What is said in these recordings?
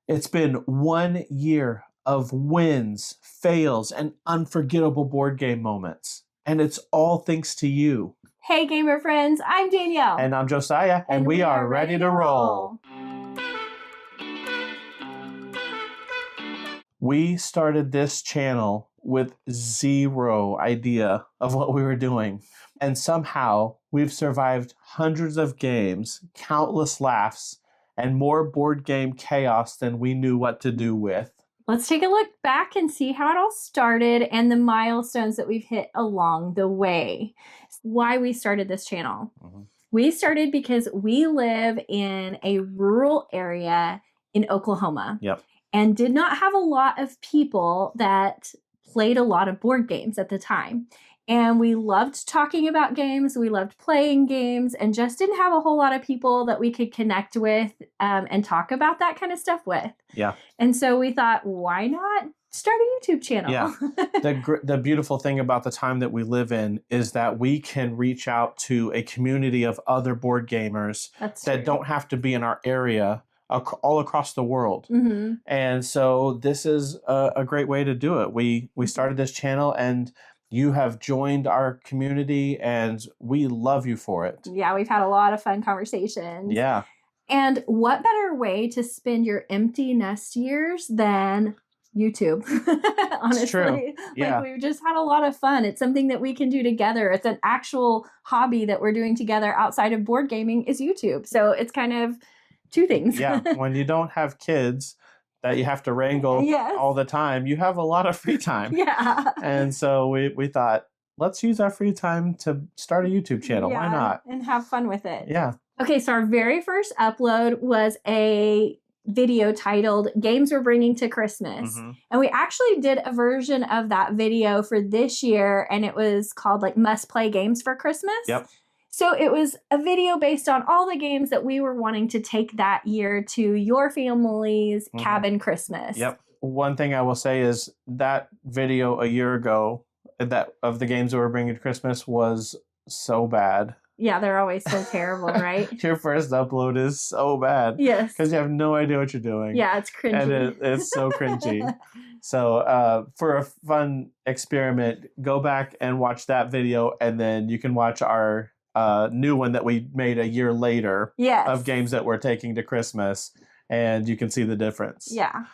It's been 1 year of wins, fails, and unforgettable board game moments. And it's all thanks to you. Hey, gamer friends, I'm Danielle. And I'm Josiah, and we are ready to roll. We started this channel with zero idea of what we were doing. And somehow we've survived hundreds of games, countless laughs, and more board game chaos than we knew what to do with. Let's take a look back and see how it all started and the milestones that we've hit along the way. Why we started this channel. We started because we live in a rural area in Oklahoma. Yep. And did not have a lot of people that played a lot of board games at the time. And we loved talking about games, we loved playing games, and just didn't have a whole lot of people that we could connect with and talk about that kind of stuff with. Yeah. And so we thought, why not start a YouTube channel? Yeah. The beautiful thing about the time that we live in is that we can reach out to a community of other board gamers that don't have to be in our area all across the world. Mm-hmm. And so this is a great way to do it. We started this channel and you have joined our community and we love you for it. Yeah, we've had a lot of fun conversations. Yeah. And what better way to spend your empty nest years than YouTube? Honestly, it's true. Yeah. We've just had a lot of fun. It's something that we can do together. It's an actual hobby that we're doing together outside of board gaming is YouTube. So it's kind of two things. Yeah. When you don't have kids that you have to wrangle all the time, you have a lot of free time. Yeah. And so we thought, let's use our free time to start a YouTube channel. Why not? And have fun with it. Yeah. Okay, so our very first upload was a video titled Games We're Bringing to Christmas. Mm-hmm. And we actually did a version of that video for this year, and it was called like Must Play Games for Christmas. Yep. So it was a video based on all the games that we were wanting to take that year to your family's cabin Christmas. Yep. One thing I will say is that video a year ago that of the games that we're bringing to Christmas was so bad. Yeah, they're always so terrible, right? Your first upload is so bad. Yes. Because you have no idea what you're doing. Yeah, it's cringy. And it's so cringy. So for a fun experiment, go back and watch that video, and then you can watch our new one that we made a year later of games that we're taking to Christmas, and you can see the difference. Yeah.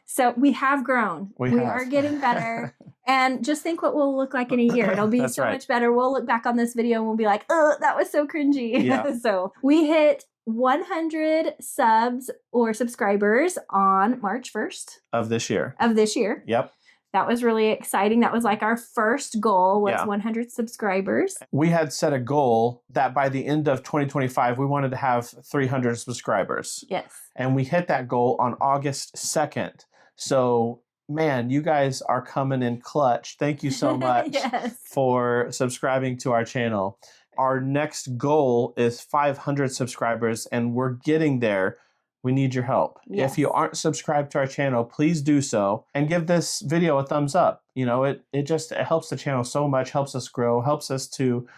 So we have grown. We are getting better. And just think what we'll look like in a year. It'll be so much better. We'll look back on this video and we'll be like, oh, that was so cringy. Yeah. So we hit 100 subs or subscribers on March 1st. Of this year. Yep. That was really exciting. That was like our first goal was 100 subscribers. We had set a goal that by the end of 2025, we wanted to have 300 subscribers. Yes. And we hit that goal on August 2nd. So, man, you guys are coming in clutch. Thank you so much for subscribing to our channel. Our next goal is 500 subscribers, and we're getting there. We need your help. If you aren't subscribed to our channel, please do so and give this video a thumbs up. You know, it helps the channel so much, helps us grow, helps us to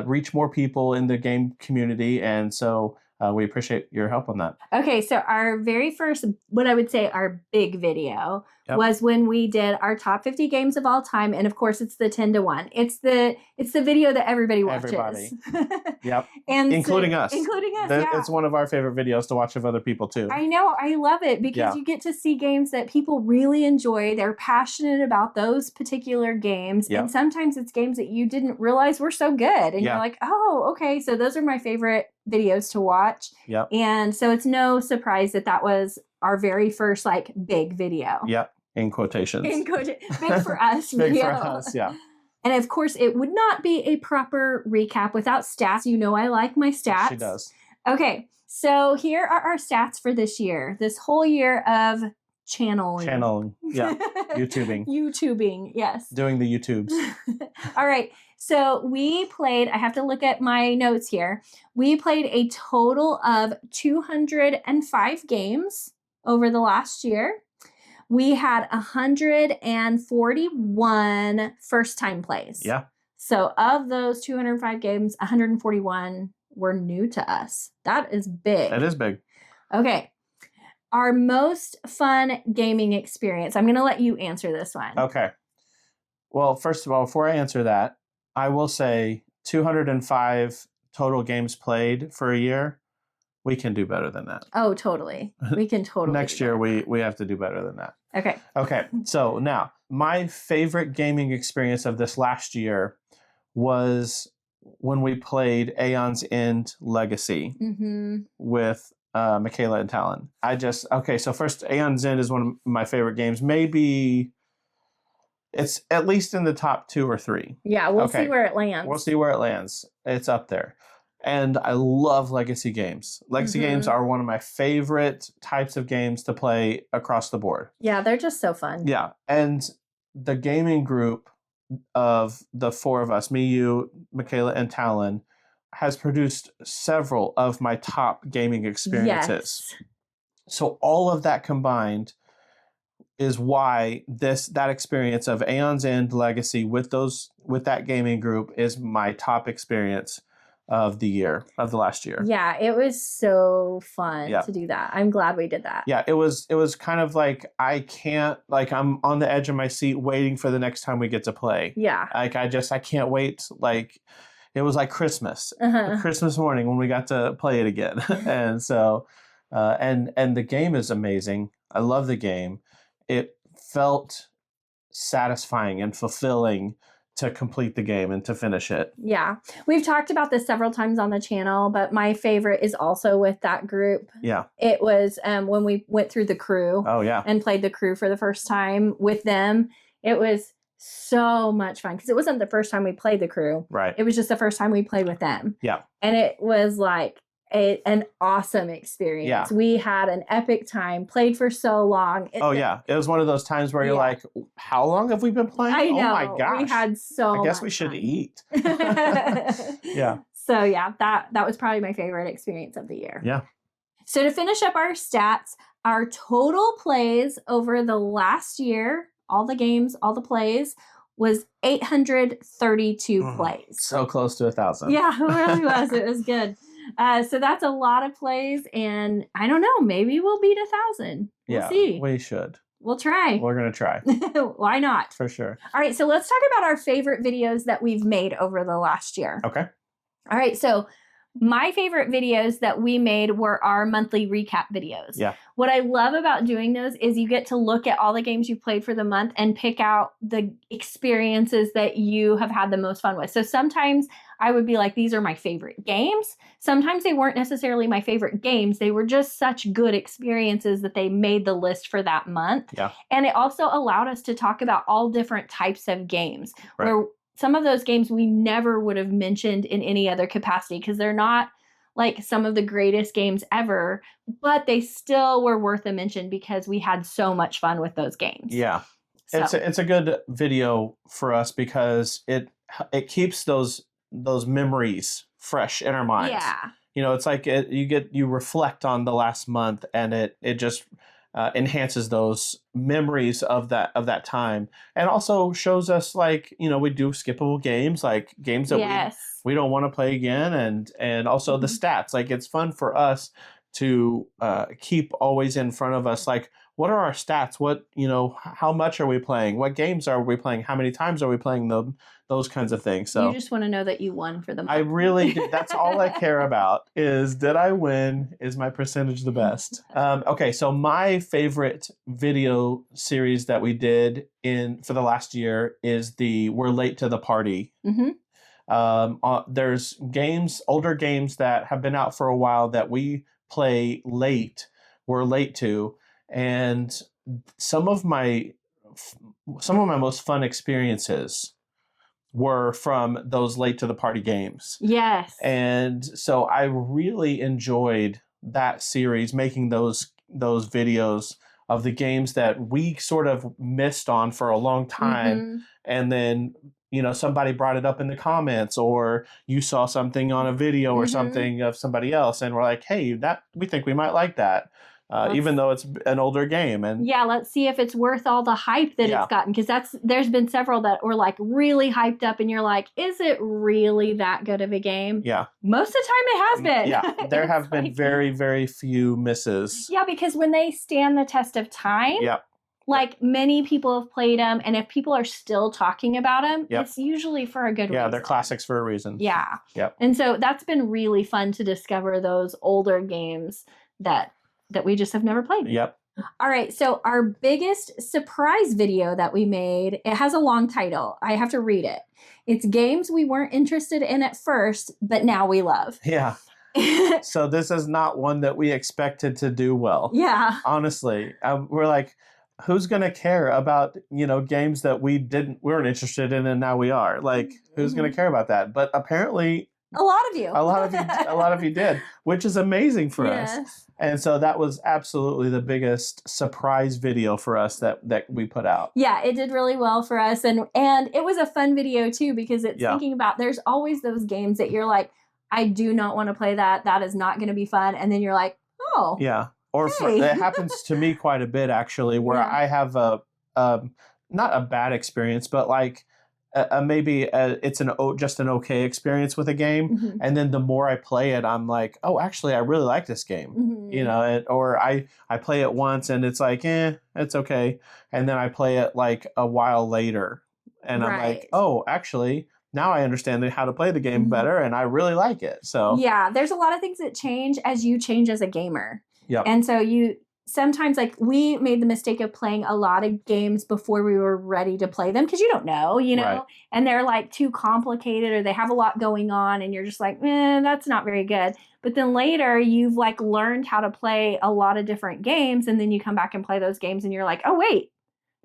reach more people in the game community. And so we appreciate your help on that. Okay, so our very first, what I would say our big video was when we did our top 50 games of all time. And of course, it's the 10-to-1. It's the video that everybody watches. Yep. And including us. Including us, It's one of our favorite videos to watch of other people too. I know. I love it because you get to see games that people really enjoy. They're passionate about those particular games. And sometimes it's games that you didn't realize were so good. And you're like, oh, okay. So those are my favorite videos to watch. Yep. And so it's no surprise that that was our very first like big video. Yep. In quotations. Big for us. Big for us, yeah. And of course, it would not be a proper recap without stats. You know I like my stats. She does. Okay, so here are our stats for this year. This whole year of channeling. Yeah. YouTubing, yes. Doing the YouTubes. All right. So we played, I have to look at my notes here. We played a total of 205 games over the last year. We had 141 first-time plays. Yeah. So of those 205 games, 141 were new to us. That is big. That is big. Okay. Our most fun gaming experience. I'm going to let you answer this one. Okay. Well, first of all, before I answer that, I will say 205 total games played for a year. We can do better than that. Oh, totally. We can totally. Next year, we have to do better than that. Okay. Okay. So now, my favorite gaming experience of this last year was when we played Aeon's End Legacy with Michaela and Talon. So first, Aeon's End is one of my favorite games. Maybe it's at least in the top 2 or 3. Yeah, we'll see where it lands. We'll see where it lands. It's up there. And I love legacy games. Legacy games are one of my favorite types of games to play across the board. Yeah, they're just so fun. Yeah. And the gaming group of the 4 of us, me, you, Michaela, and Talon, has produced several of my top gaming experiences. Yes. So all of that combined is why that experience of Aeon's End Legacy with that gaming group is my top experience of the last year. Yeah, it was so fun to do that. I'm glad we did that. Yeah, it was kind of like I'm on the edge of my seat waiting for the next time we get to play. Yeah. Like I can't wait. Like it was like Christmas. Christmas morning when we got to play it again. And so and the game is amazing. I love the game. It felt satisfying and fulfilling to complete the game and to finish it. Yeah. We've talked about this several times on the channel, but my favorite is also with that group. Yeah. It was when we went through the crew. Oh, yeah. And played the crew for the first time with them. It was so much fun because it wasn't the first time we played the crew. Right. It was just the first time we played with them. Yeah. And it was like an awesome experience. Yeah. We had an epic time, played for so long. It was one of those times where you're like, how long have we been playing? I know. Oh my gosh. We had so I guess we should eat. Yeah. So yeah, that was probably my favorite experience of the year. Yeah. So to finish up our stats, our total plays over the last year, all the games, all the plays, was 832 plays. So close to 1,000. Yeah, it really was. It was good. So that's a lot of plays, and I don't know, maybe we'll beat 1,000. We'll see. We should. We'll try. We're going to try. Why not? For sure. All right, so let's talk about our favorite videos that we've made over the last year. Okay. All right, so my favorite videos that we made were our monthly recap videos. Yeah. What I love about doing those is you get to look at all the games you've played for the month and pick out the experiences that you have had the most fun with. So sometimes I would be like, these are my favorite games. Sometimes they weren't necessarily my favorite games. They were just such good experiences that they made the list for that month. Yeah. And it also allowed us to talk about all different types of games. Right. Where some of those games we never would have mentioned in any other capacity because they're not like some of the greatest games ever, but they still were worth a mention because we had so much fun with those games. Yeah. So. It's a good video for us because it keeps those memories fresh in our minds. Yeah. You know, it's like you reflect on the last month and it just enhances those memories of that time, and also shows us, like, you know, we do skippable games, like games that we don't want to play again, and also the stats. Like, it's fun for us to keep always in front of us, like, what are our stats? What, you know, how much are we playing? What games are we playing? How many times are we playing them? Those kinds of things. So you just want to know that you won for the month. I really did. That's all I care about is, did I win? Is my percentage the best? Okay, so my favorite video series that we did for the last year is the We're Late to the Party. There's older games that have been out for a while that we play late. We're late to. And some of my most fun experiences were from those late to the party games. Yes. And so I really enjoyed that series, making those videos of the games that we sort of missed on for a long time. And then, you know, somebody brought it up in the comments, or you saw something on a video or something of somebody else, and we're like, hey, we think we might like that. even though it's an older game. And yeah, let's see if it's worth all the hype that it's gotten, because there's been several that were like really hyped up, and you're like, is it really that good of a game? Yeah, most of the time it has been. Yeah, there have been very, very few misses. Yeah, because when they stand the test of time, like many people have played them, and if people are still talking about them, it's usually for a good reason. Yeah, they're classics for a reason. Yeah. Yep. And so that's been really fun to discover those older games that we just have never played. Yep. All right, so our biggest surprise video that we made, it has a long title. I have to read it. It's games we weren't interested in at first, but now we love. Yeah. So this is not one that we expected to do well. Yeah. Honestly, we're like, who's going to care about, games that we weren't interested in and now we are? Like, who's going to care about that? But apparently a lot of you. A lot of you did, which is amazing for us. And so that was absolutely the biggest surprise video for us that we put out. Yeah, it did really well for us, and it was a fun video too, because it's thinking about, there's always those games that you're like, I do not want to play that. That is not going to be fun. And then you're like, oh. Yeah. Or it happens to me quite a bit, actually, where I have not a bad experience, but like maybe it's just an okay experience with a game. And then the more I play it, I'm like, oh, actually, I really like this game. Or I play it once and it's like, it's okay. And then I play it like a while later and I'm like, oh, actually, now I understand how to play the game better and I really like it. So yeah, there's a lot of things that change as you change as a gamer. Yep. And so sometimes, like, we made the mistake of playing a lot of games before we were ready to play them, because you don't know, and they're like too complicated or they have a lot going on and you're just like, that's not very good. But then later you've like learned how to play a lot of different games, and then you come back and play those games and you're like, oh wait,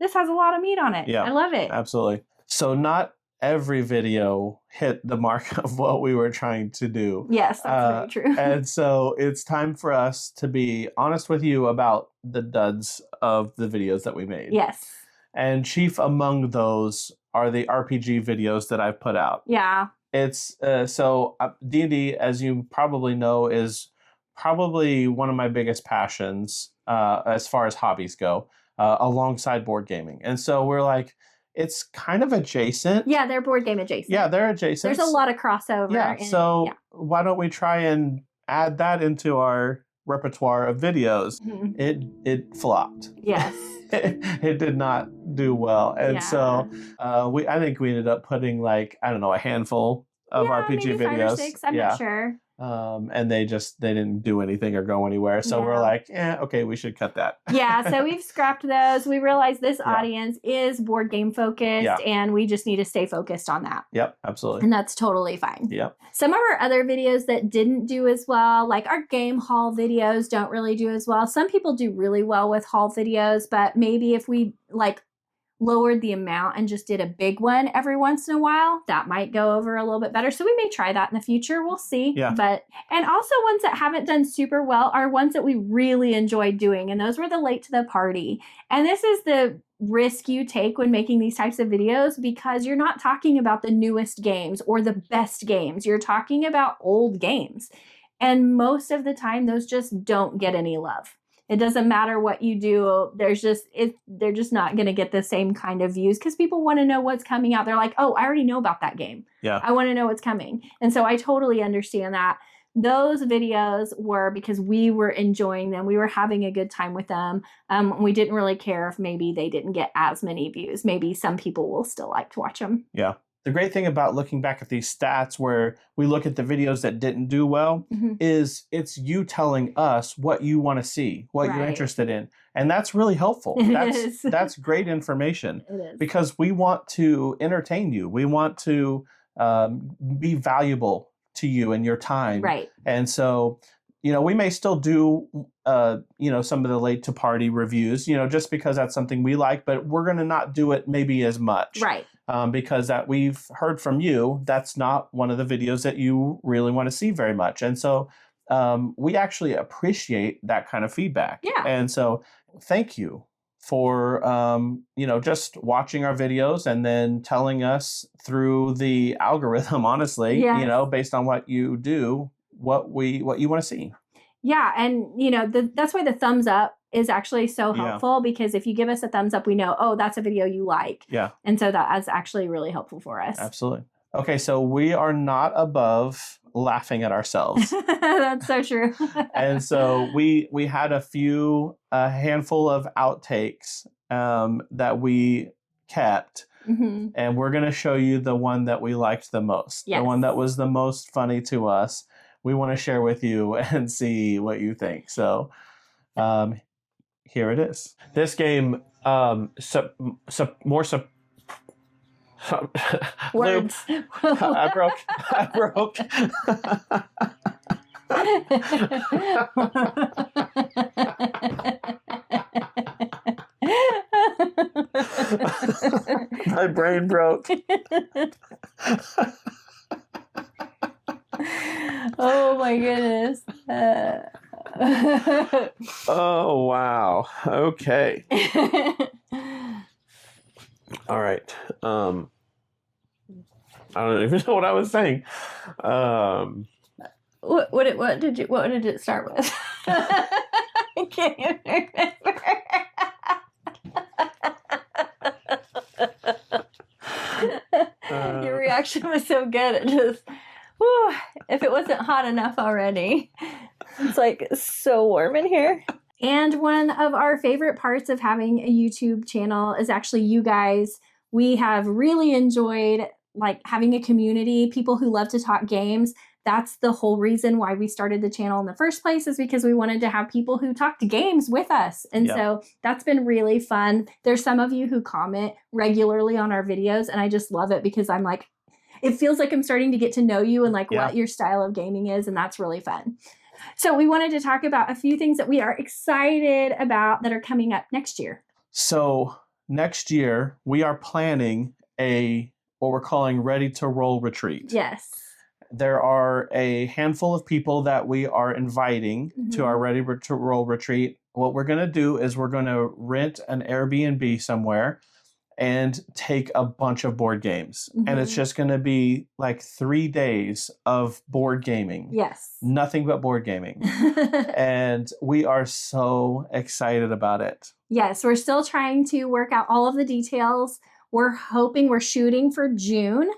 this has a lot of meat on it. Yeah, I love it. Absolutely. So not every video hit the mark of what we were trying to do. Yes, that's very true. And so it's time for us to be honest with you about the duds of the videos that we made. Yes. And chief among those are the RPG videos that I've put out. Yeah. It's so D&D, as you probably know, is probably one of my biggest passions as far as hobbies go, alongside board gaming. And so we're like, it's kind of adjacent. Yeah, they're board game adjacent. Yeah, they're adjacent. There's a lot of crossover. Yeah, why don't we try and add that into our repertoire of videos? It flopped. Yes. It did not do well. And so I think we ended up putting like, I don't know, a handful of RPG maybe videos. 5 or 6, I'm not sure. And they didn't do anything or go anywhere. So we're like, okay, we should cut that. Yeah, so we've scrapped those. We realized this audience is board game focused, and we just need to stay focused on that. Yep, absolutely. And that's totally fine. Yep. Some of our other videos that didn't do as well, like our game haul videos, don't really do as well. Some people do really well with haul videos, but maybe if we like lowered the amount and just did a big one every once in a while, that might go over a little bit better. So we may try that in the future. We'll see. Yeah. And also ones that haven't done super well are ones that we really enjoyed doing. And those were the late to the party. And this is the risk you take when making these types of videos, because you're not talking about the newest games or the best games. You're talking about old games. And most of the time, those just don't get any love. It doesn't matter what you do. They're just not going to get the same kind of views, because people want to know what's coming out. They're like, oh, I already know about that game. Yeah. I want to know what's coming. And so I totally understand that. Those videos were because we were enjoying them. We were having a good time with them. We didn't really care if maybe they didn't get as many views. Maybe some people will still like to watch them. Yeah. The great thing about looking back at these stats where we look at the videos that didn't do well is it's you telling us what you want to see, what you're interested in. And that's really helpful. That's great information. It is. Because we want to entertain you. We want to be valuable to you and your time. Right. And so, we may still do, some of the late to party reviews, just because that's something we like, but we're going to not do it maybe as much. Right. Because that we've heard from you, that's not one of the videos that you really want to see very much. And so we actually appreciate that kind of feedback. Yeah. And so thank you for, just watching our videos and then telling us through the algorithm, honestly, based on what you do, what you want to see. Yeah, and that's why the thumbs up is actually so helpful, because if you give us a thumbs up, we know, oh, that's a video you like. Yeah. And so that is actually really helpful for us. Absolutely. Okay, so we are not above laughing at ourselves. That's so true. And so we had a handful of outtakes that we kept. Mm-hmm. And we're going to show you the one that we liked the most. Yes. The one that was the most funny to us. We want to share with you and see what you think. So here it is. This game, words. I broke. My brain broke. Oh my goodness. Oh wow. Okay. All right. I don't even know what I was saying. What did it start with? I can't even remember. Your reaction was so good. It just, whew, if it wasn't hot enough already. It's like so warm in here. And one of our favorite parts of having a YouTube channel is actually you guys. We have really enjoyed having a community, people who love to talk games. That's the whole reason why we started the channel in the first place, is because we wanted to have people who talked games with us. And so that's been really fun. There's some of you who comment regularly on our videos, and I just love it because I'm like, it feels like I'm starting to get to know you and what your style of gaming is, and that's really fun. So we wanted to talk about a few things that we are excited about that are coming up next year. So next year, we are planning what we're calling Ready to Roll Retreat. Yes. There are a handful of people that we are inviting to our Ready to Roll Retreat. What we're going to do is we're going to rent an Airbnb somewhere and take a bunch of board games. Mm-hmm. And it's just going to be 3 days of board gaming. Yes. Nothing but board gaming. And we are so excited about it. Yes, we're still trying to work out all of the details. We're shooting for June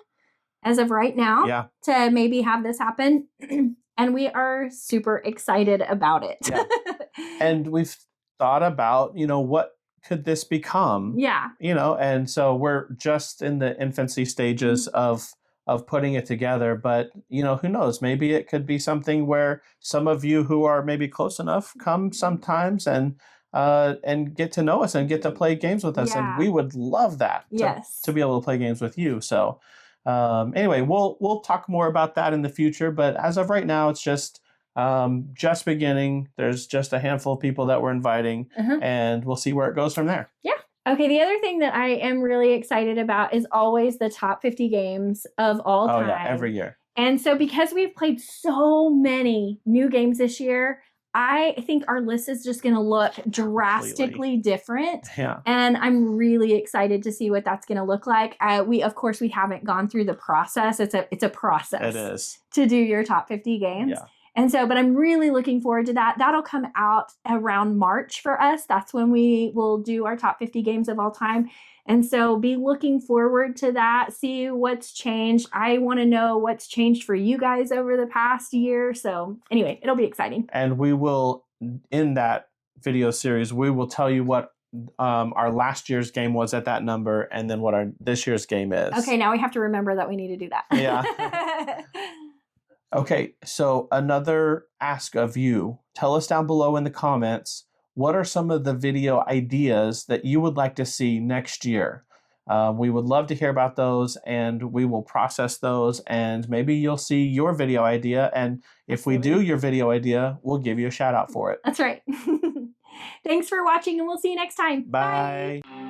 as of right now to maybe have this happen. And we are super excited about it. Yeah. And we've thought about, what could this become? Yeah. And so we're just in the infancy stages of putting it together. But, who knows? Maybe it could be something where some of you who are maybe close enough come sometimes and get to know us and get to play games with us. Yeah. And we would love that to be able to play games with you. So anyway, we'll talk more about that in the future. But as of right now, it's just beginning. There's just a handful of people that we're inviting, and we'll see where it goes from there. Yeah. Okay, the other thing that I am really excited about is always the top 50 games of all time. Oh, yeah, every year. And so because we've played so many new games this year, I think our list is just going to look drastically different. Yeah. And I'm really excited to see what that's going to look like. We haven't gone through the process. It's a process. It is. To do your top 50 games. Yeah. And so, but I'm really looking forward to that. That'll come out around March for us. That's when we will do our top 50 games of all time. And so be looking forward to that. See what's changed. I want to know what's changed for you guys over the past year. So anyway, it'll be exciting. And we will, in that video series, we will tell you what our last year's game was at that number, and then what this year's game is. Okay, now we have to remember that we need to do that. Yeah. Okay, so another ask of you. Tell us down below in the comments, what are some of the video ideas that you would like to see next year? We would love to hear about those, and we will process those, and maybe you'll see your video idea, and if we do your video idea, we'll give you a shout out for it. That's right. Thanks for watching, and we'll see you next time. Bye. Bye.